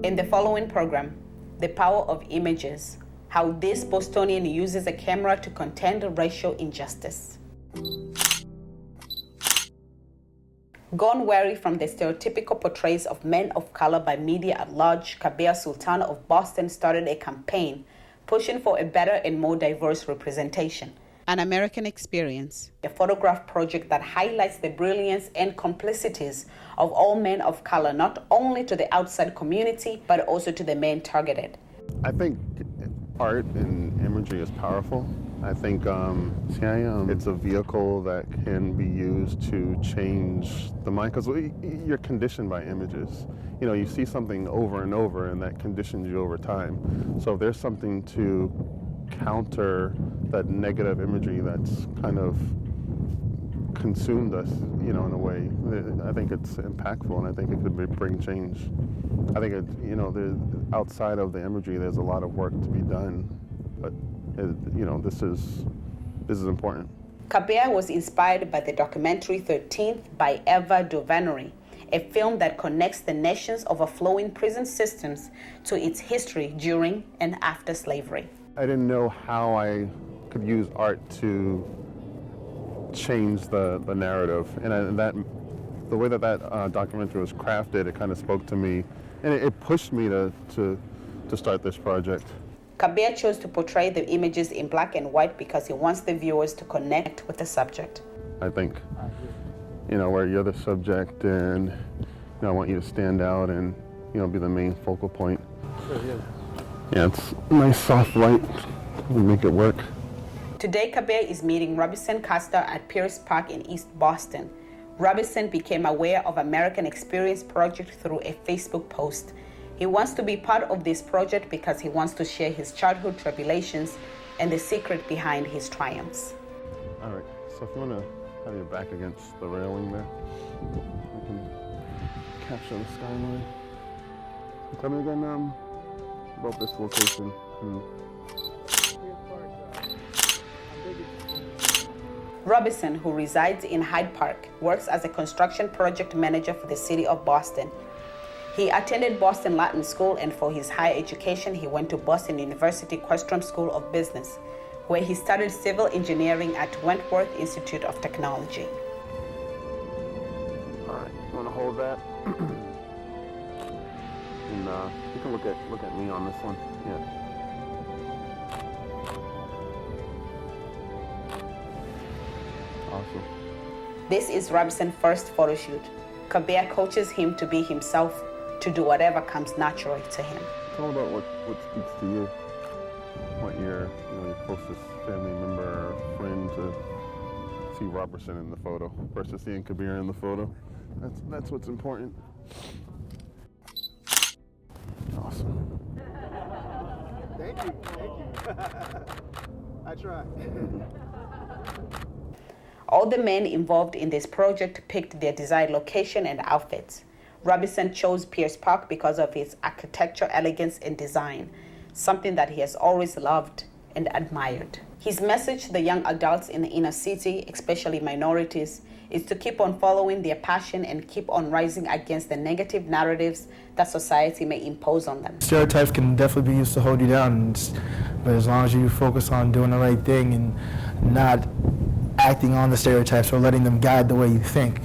In the following program, The Power of Images, how this Bostonian uses a camera to contend racial injustice. Gone wary from the stereotypical portrayals of men of color by media at large, Kabir Sultan of Boston started a campaign pushing for a better and more diverse representation. An American Experience, a photograph project that highlights the brilliance and complicities of all men of color, not only to the outside community, but also to the men targeted. I think art and imagery is powerful. I think it's a vehicle that can be used to change the mind, because you're conditioned by images. You know, you see something over and over, and that conditions you over time. So if there's something to counter that negative imagery that's kind of consumed us, you know, in a way, I think it's impactful, and I think it could bring change. I think outside of the imagery, there's a lot of work to be done, but this is important. Kabir was inspired by the documentary 13th by Eva DuVernay, a film that connects the nation's overflowing prison systems to its history during and after slavery. I didn't know how I could use art to change the narrative, and the way that documentary was crafted, it kind of spoke to me, and it pushed me to start this project. Kabir chose to portray the images in black and white because he wants the viewers to connect with the subject. I think, where you're the subject, and I want you to stand out and be the main focal point. Yeah, it's a nice soft light. We'll make it work. Today, Kabir is meeting Robinson Castor at Pier Park in East Boston. Robinson became aware of American Experience Project through a Facebook post. He wants to be part of this project because he wants to share his childhood tribulations and the secret behind his triumphs. All right, so if you want to have your back against the railing there, I can capture the skyline. Tell me again about this location. Robinson, who resides in Hyde Park, works as a construction project manager for the city of Boston. He attended Boston Latin School, and for his higher education, he went to Boston University Questrom School of Business, where he studied civil engineering at Wentworth Institute of Technology. All right, you want to hold that? And you can look at me on this one. Yeah. Awesome. This is Robinson's first photo shoot. Kabir coaches him to be himself, to do whatever comes naturally to him. It's all about what speaks to you, what your closest family member or friend to see Robertson in the photo versus seeing Kabir in the photo. That's what's important. Awesome. Thank you. I try. All the men involved in this project picked their desired location and outfits. Robinson chose Pier Park because of its architectural elegance and design, something that he has always loved and admired. His message to the young adults in the inner city, especially minorities, is to keep on following their passion and keep on rising against the negative narratives that society may impose on them. Stereotypes can definitely be used to hold you down, but as long as you focus on doing the right thing and not acting on the stereotypes or letting them guide the way you think,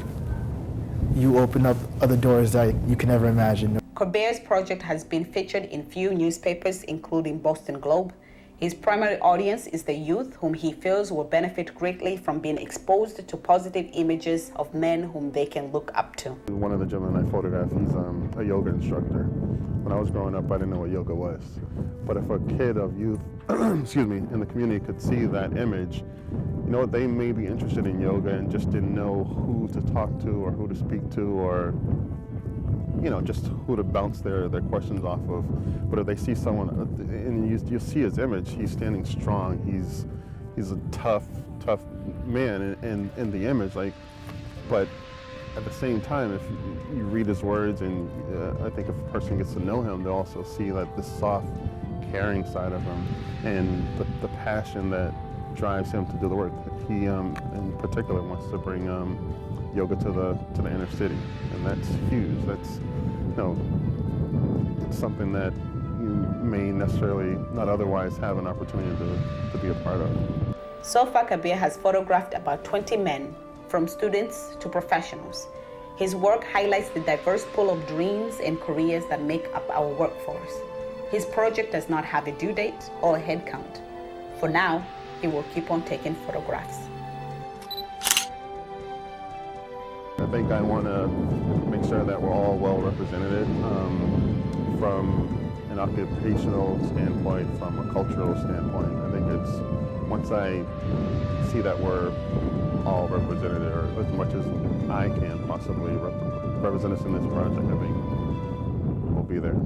you open up other doors that you can never imagine. Kabir's project has been featured in few newspapers, including Boston Globe. His primary audience is the youth, whom he feels will benefit greatly from being exposed to positive images of men whom they can look up to. One of the gentlemen I photographed, he's a yoga instructor. When I was growing up, I didn't know what yoga was. But if a kid of youth, in the community could see that image, they may be interested in yoga and just didn't know who to talk to or who to speak to, or just who to bounce their questions off of. But if they see someone, and you see his image, he's standing strong, he's a tough man in the image, but at the same time, if you read his words, and I think if a person gets to know him, they'll also see that this soft, caring side of him, and the passion that drives him to do the work. He, in particular, wants to bring yoga to the inner city, and that's huge. That's something that you may necessarily not otherwise have an opportunity to be a part of. So far, Kabir has photographed about 20 men, from students to professionals. His work highlights the diverse pool of dreams and careers that make up our workforce. His project does not have a due date or a head count. For now, he will keep on taking photographs. I think I want to make sure that we're all well represented from an occupational standpoint, from a cultural standpoint. I think it's, once I see that we're all represented, or as much as I can possibly represent us in this project, I think we'll be there.